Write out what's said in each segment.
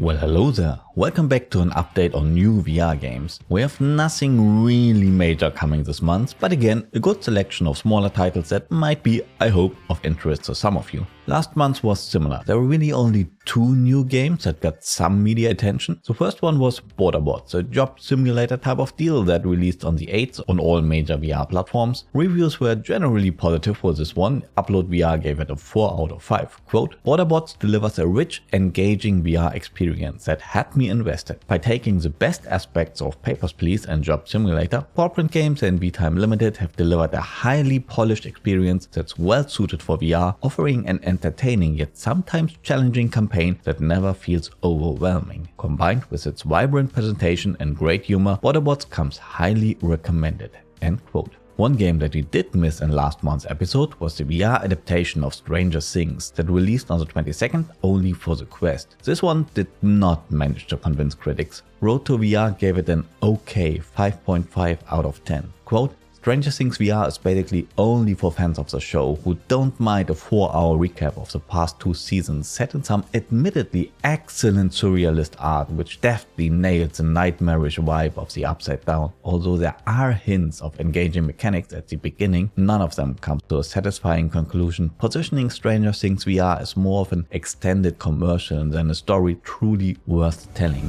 Well, hello there. Welcome back to an update on new VR games. We have nothing really major coming this month, but again, a good selection of smaller titles that might be, I hope, of interest to some of you. Last month was similar. There were really only two new games that got some media attention. The first one was Borderbots, a job simulator type of deal that released on the 8th on all major VR platforms. Reviews were generally positive for this one. Upload VR gave it a 4 out of 5. Quote, Borderbots delivers a rich, engaging VR experience that had me invested. By taking the best aspects of Papers, Please and Job Simulator, Paw Games and V-Time Limited have delivered a highly polished experience that's well suited for VR, offering an entertaining yet sometimes challenging campaign that never feels overwhelming. Combined with its vibrant presentation and great humor, Borderbots comes highly recommended. End quote. One game that we did miss in last month's episode was the VR adaptation of Stranger Things that released on the 22nd only for the Quest. This one did not manage to convince critics. Road to VR gave it an okay 5.5 out of 10. Quote, Stranger Things VR is basically only for fans of the show who don't mind a 4-hour recap of the past 2 seasons set in some admittedly excellent surrealist art which deftly nails the nightmarish vibe of the Upside Down. Although there are hints of engaging mechanics at the beginning, none of them comes to a satisfying conclusion, positioning Stranger Things VR as more of an extended commercial than a story truly worth telling.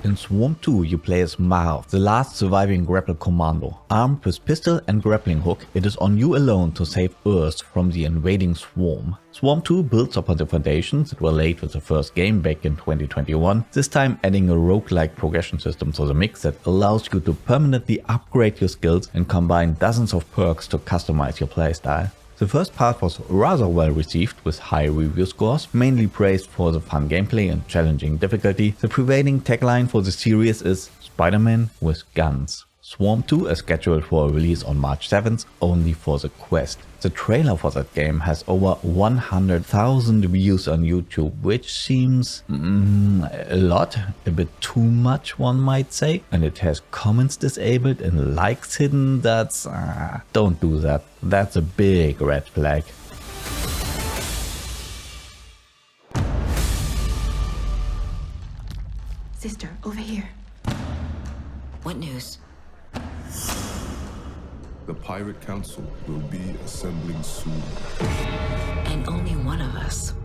In Swarm 2, you play as Marv, the last surviving grapple commando. Armed with pistol and grappling hook, it is on you alone to save Earth from the invading swarm. Swarm 2 builds upon the foundations that were laid with the first game back in 2021, this time adding a roguelike progression system to the mix that allows you to permanently upgrade your skills and combine dozens of perks to customize your playstyle. The first part was rather well received with high review scores, mainly praised for the fun gameplay and challenging difficulty. The prevailing tagline for the series is Spider-Man with guns. Swarm 2 is scheduled for a release on March 7th only for the Quest. The trailer for that game has over 100,000 views on YouTube, which seems a lot, a bit too much one might say, and it has comments disabled and likes hidden. That's don't do that. That's a big red flag. Sister, over here. What news? The Pirate Council will be assembling soon. And only one of us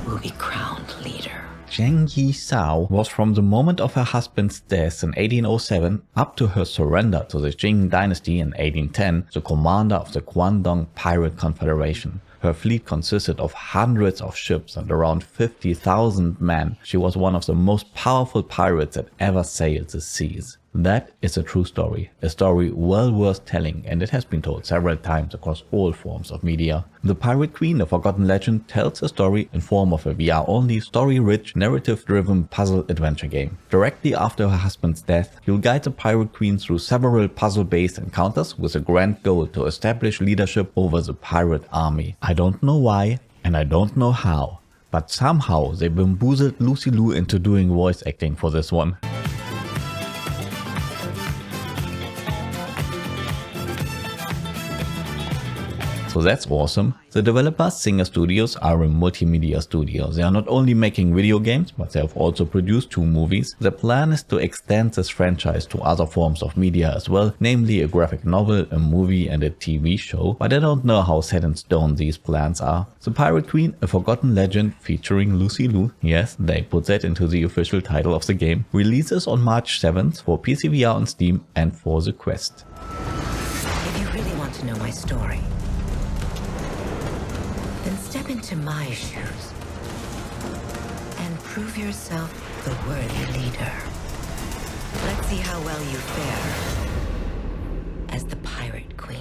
will be crowned leader. Zheng Yi Sao was from the moment of her husband's death in 1807 up to her surrender to the Qing Dynasty in 1810 the commander of the Guangdong Pirate Confederation. Her fleet consisted of hundreds of ships and around 50,000 men. She was one of the most powerful pirates that ever sailed the seas. That is a true story, a story well worth telling, and it has been told several times across all forms of media. The Pirate Queen, a forgotten legend, tells a story in form of a VR-only, story-rich, narrative-driven puzzle-adventure game. Directly after her husband's death, you'll guide the Pirate Queen through several puzzle-based encounters with a grand goal to establish leadership over the pirate army. I don't know why, and I don't know how, but somehow they bamboozled Lucy Liu into doing voice acting for this one. So that's awesome. The developer Singer Studios are a multimedia studio. They are not only making video games, but they have also produced 2 movies. The plan is to extend this franchise to other forms of media as well, namely a graphic novel, a movie and a TV show, but I don't know how set in stone these plans are. The Pirate Queen, a forgotten legend featuring Lucy Liu, yes, they put that into the official title of the game, releases on March 7th for PCVR on Steam and for the Quest. If you really want to know my story, then step into my shoes and prove yourself the worthy leader. Let's see how well you fare as the Pirate Queen.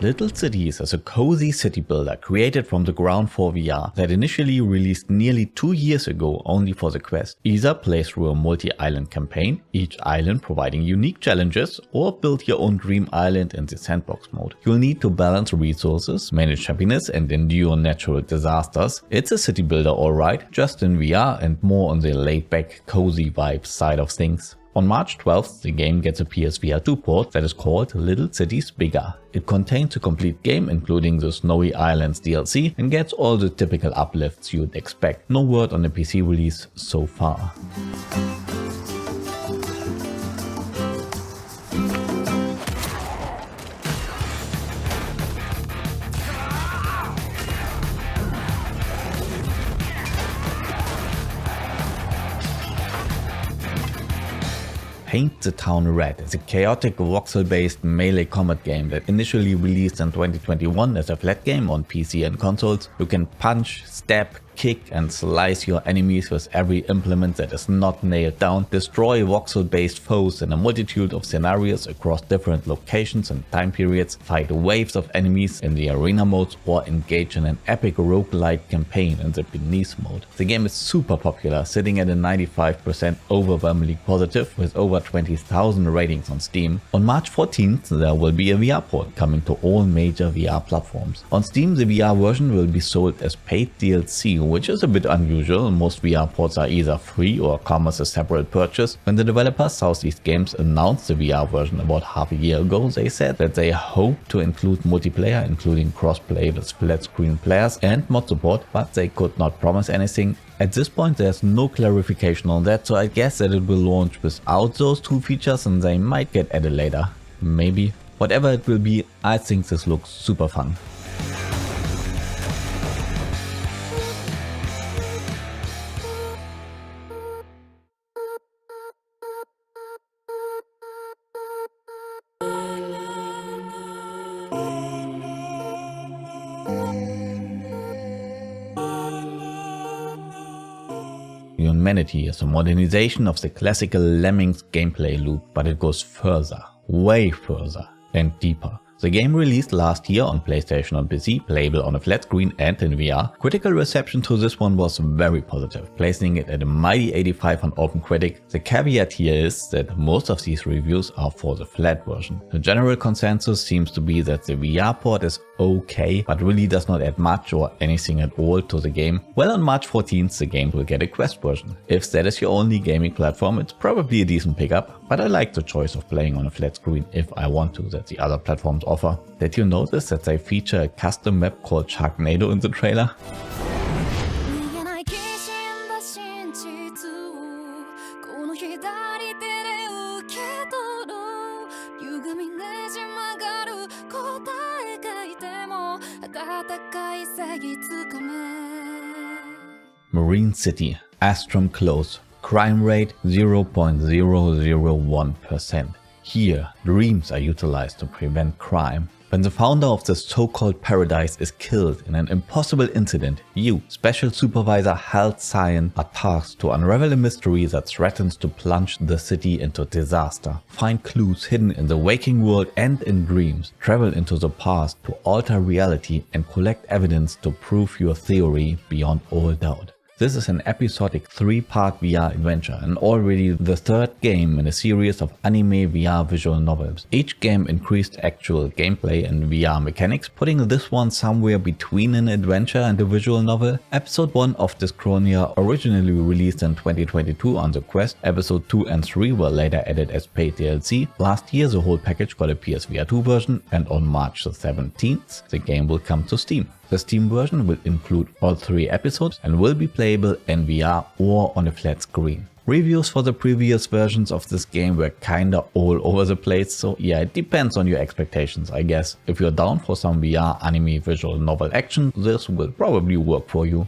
Little Cities is a cozy city builder created from the ground for VR that initially released nearly 2 years ago only for the Quest. Either play through a multi-island campaign, each island providing unique challenges, or build your own dream island in the sandbox mode. You'll need to balance resources, manage happiness and endure natural disasters. It's a city builder alright, just in VR and more on the laid-back cozy vibes side of things. On March 12th, the game gets a PSVR 2 port that is called Little Cities Bigger. It contains a complete game including the Snowy Islands DLC and gets all the typical uplifts you'd expect. No word on the PC release so far. Paint the Town Red is a chaotic voxel-based melee combat game that initially released in 2021 as a flat game on PC and consoles. You can punch, stab, kick and slice your enemies with every implement that is not nailed down, destroy voxel-based foes in a multitude of scenarios across different locations and time periods, fight waves of enemies in the arena modes, or engage in an epic roguelite campaign in the Beneath mode. The game is super popular, sitting at a 95% overwhelmingly positive with over 20,000 ratings on Steam. On March 14th there will be a VR port coming to all major VR platforms. On Steam the VR version will be sold as paid DLC, which is a bit unusual. Most VR ports are either free or come as a separate purchase. When the developer Southeast Games announced the VR version about half a year ago, they said that they hope to include multiplayer, including cross-play with flat-screen players and mod support, but they could not promise anything. At this point there's no clarification on that, so I guess that it will launch without those two features and they might get added later. Maybe. Whatever it will be, I think this looks super fun. Humanity is a modernization of the classical Lemmings gameplay loop, but it goes further, way further and deeper. The game released last year on PlayStation and PC, playable on a flat screen and in VR. Critical reception to this one was very positive, placing it at a mighty 85 on OpenCritic. The caveat here is that most of these reviews are for the flat version. The general consensus seems to be that the VR port is okay, but really does not add much or anything at all to the game. Well, on March 14th the game will get a Quest version. If that is your only gaming platform, it's probably a decent pickup, but I like the choice of playing on a flat screen if I want to that the other platforms offer. Did you notice that they feature a custom map called Sharknado in the trailer? Marine City, Astrum Close, crime rate 0.001%. Here, dreams are utilized to prevent crime. When the founder of the so-called paradise is killed in an impossible incident, you, Special Supervisor Hal Cyan, are tasked to unravel a mystery that threatens to plunge the city into disaster. Find clues hidden in the waking world and in dreams, travel into the past to alter reality and collect evidence to prove your theory beyond all doubt. This is an episodic 3-part VR adventure and already the third game in a series of anime VR visual novels. Each game increased actual gameplay and VR mechanics, putting this one somewhere between an adventure and a visual novel. Episode 1 of DYSCHRONIA, originally released in 2022 on the Quest, Episode 2 and 3 were later added as paid DLC. Last year the whole package got a PSVR 2 version, and on March 17th the game will come to Steam. The Steam version will include all 3 episodes and will be playable in VR or on a flat screen. Reviews for the previous versions of this game were kinda all over the place, so yeah, it depends on your expectations, I guess. If you're down for some VR anime visual novel action, this will probably work for you.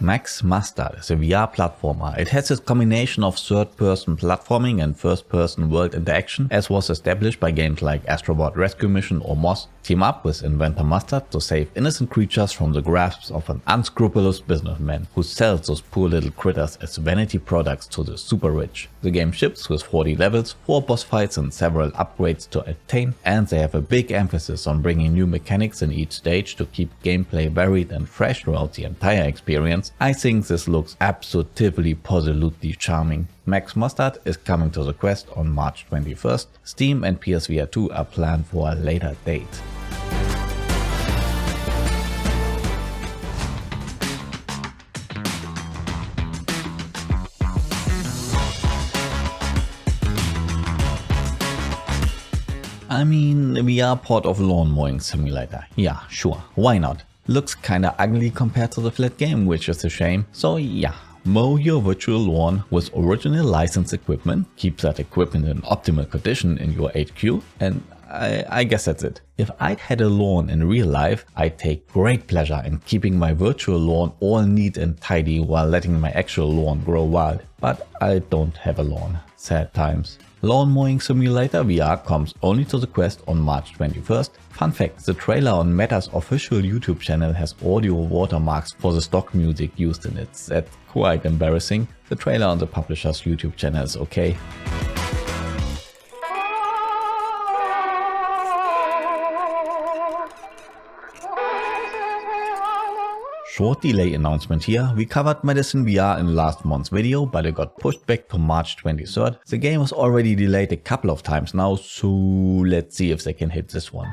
Max Mustard is a VR platformer. It has a combination of third-person platforming and first-person world interaction, as was established by games like Astrobot Rescue Mission or Moss. Team up with inventor Mustard to save innocent creatures from the grasp of an unscrupulous businessman who sells those poor little critters as vanity products to the super rich. The game ships with 40 levels, 4 boss fights and several upgrades to attain, and they have a big emphasis on bringing new mechanics in each stage to keep gameplay varied and fresh throughout the entire experience. I think this looks absolutely positively charming. Max Mustard is coming to the Quest on March 21st. Steam and PSVR 2 are planned for a later date. I mean, a VR port of Lawn Mowing Simulator. Yeah, sure, why not? Looks kinda ugly compared to the flat game, which is a shame. So yeah, mow your virtual lawn with original licensed equipment, keep that equipment in optimal condition in your HQ, and I guess that's it. If I'd had a lawn in real life, I'd take great pleasure in keeping my virtual lawn all neat and tidy while letting my actual lawn grow wild. But I don't have a lawn. Sad times. Lawn Mowing Simulator VR comes only to the Quest on March 21st. Fun fact, the trailer on Meta's official YouTube channel has audio watermarks for the stock music used in it. That's quite embarrassing. The trailer on the publisher's YouTube channel is okay. Short delay announcement here. We covered Madison VR in last month's video, but it got pushed back to March 23rd. The game was already delayed a couple of times now, so let's see if they can hit this one.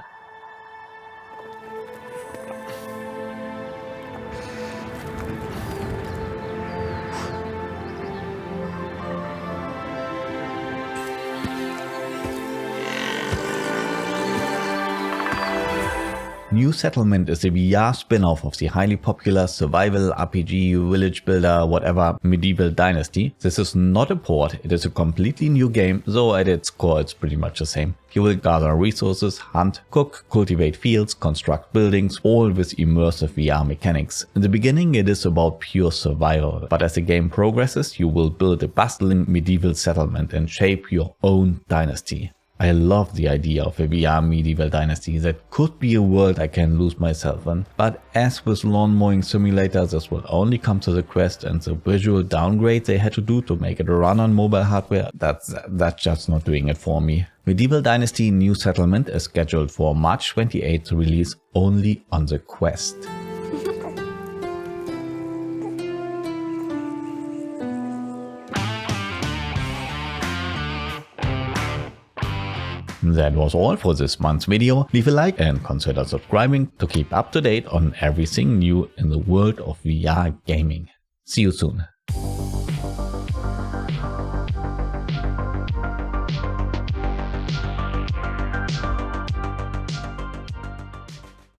New Settlement is a VR spin-off of the highly popular survival RPG, village builder, whatever, medieval Dynasty. This is not a port, it is a completely new game, though at its core it's pretty much the same. You will gather resources, hunt, cook, cultivate fields, construct buildings, all with immersive VR mechanics. In the beginning it is about pure survival, but as the game progresses you will build a bustling medieval settlement and shape your own dynasty. I love the idea of a VR medieval dynasty. That could be a world I can lose myself in. But as with Lawn Mowing Simulator, this will only come to the Quest, and the visual downgrade they had to do to make it run on mobile hardware, that's just not doing it for me. Medieval Dynasty New Settlement is scheduled for March 28th to release only on the Quest. That was all for this month's video. Leave a like and consider subscribing to keep up to date on everything new in the world of VR gaming. See you soon.